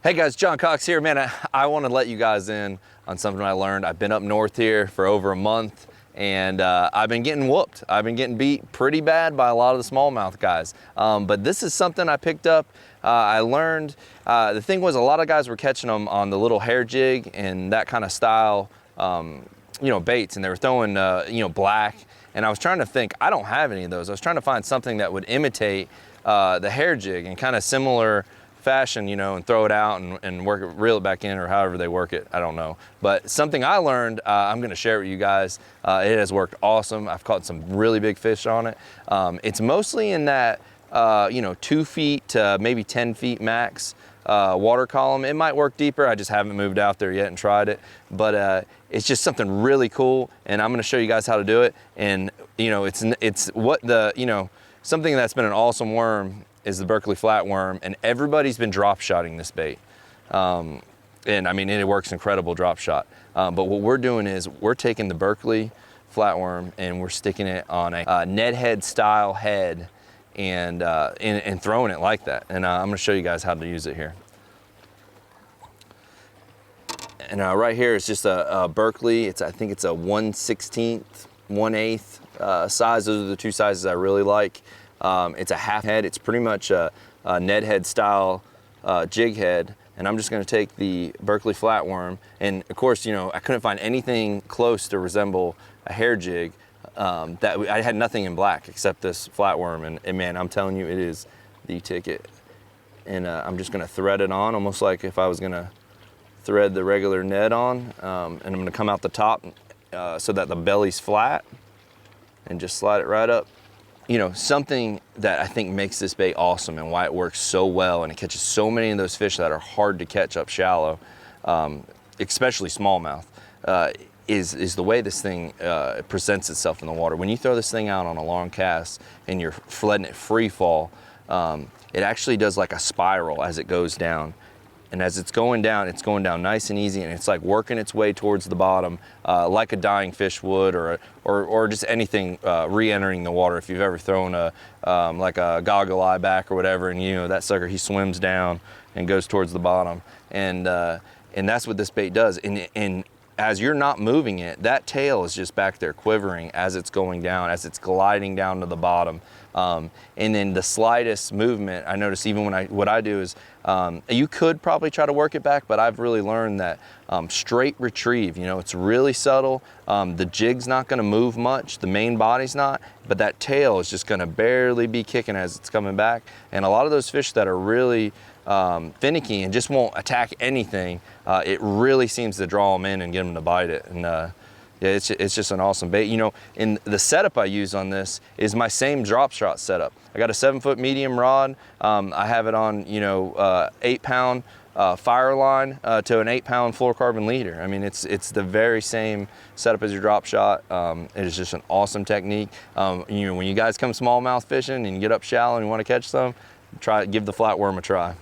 Hey guys, John Cox here. Man, I want to let you guys in on something I learned. I've been up north here for over a month and I've been getting whooped. I've been getting beat pretty bad by a lot of the smallmouth guys. But this is something I picked up. I learned, the thing was a lot of guys were catching them on the little hair jig and that kind of style, baits, and they were throwing, black. And I was trying to think, I don't have any of those. I was trying to find something that would imitate the hair jig and kind of similar fashion, and throw it out and work it, reel it back in, or however they work it, I don't know. But something I learned, I'm gonna share it with you guys. It has worked awesome. I've caught some really big fish on it. It's mostly in that, 2 feet to maybe 10 feet max water column. It might work deeper. I just haven't moved out there yet and tried it. But it's just something really cool, and I'm gonna show you guys how to do it. And it's what the, something that's been an awesome worm is the Berkeley flatworm, and everybody's been drop shotting this bait. And I mean, it works incredible drop shot. But what we're doing is we're taking the Berkeley flatworm and we're sticking it on a Ned head style head and throwing it like that. And I'm gonna show you guys how to use it here. And right here is just a Berkeley. I think it's a 1/16, 1/8 size. Those are the two sizes I really like. It's a half head. It's pretty much a Ned head style jig head. And I'm just gonna take the Berkeley flatworm. And of course, I couldn't find anything close to resemble a hair jig. I had nothing in black except this flatworm. And man, I'm telling you, it is the ticket. And I'm just gonna thread it on, almost like if I was gonna thread the regular Ned on. And I'm gonna come out the top so that the belly's flat and just slide it right up. Something that I think makes this bait awesome and why it works so well and it catches so many of those fish that are hard to catch up shallow, especially smallmouth, is the way this thing presents itself in the water. When you throw this thing out on a long cast and you're letting it free fall, it actually does like a spiral as it goes down. And as it's going down nice and easy, and it's like working its way towards the bottom, like a dying fish would, or just anything re-entering the water. If you've ever thrown like a goggle eye back or whatever, and that sucker, he swims down and goes towards the bottom, and that's what this bait does. And as you're not moving it, that tail is just back there quivering as it's going down, as it's gliding down to the bottom. And then the slightest movement, I notice even what I do is, you could probably try to work it back, but I've really learned that straight retrieve, it's really subtle. The jig's not gonna move much, the main body's not, but that tail is just gonna barely be kicking as it's coming back. And a lot of those fish that are really finicky and just won't attack anything, it really seems to draw them in and get them to bite it. And yeah, it's just an awesome bait. And the setup I use on this is my same drop shot setup. I got a 7-foot medium rod. I have it on 8-pound fire line to an 8-pound fluorocarbon leader. I mean, it's the very same setup as your drop shot. It is just an awesome technique. When you guys come smallmouth fishing and you get up shallow and you want to catch some, give the flatworm a try.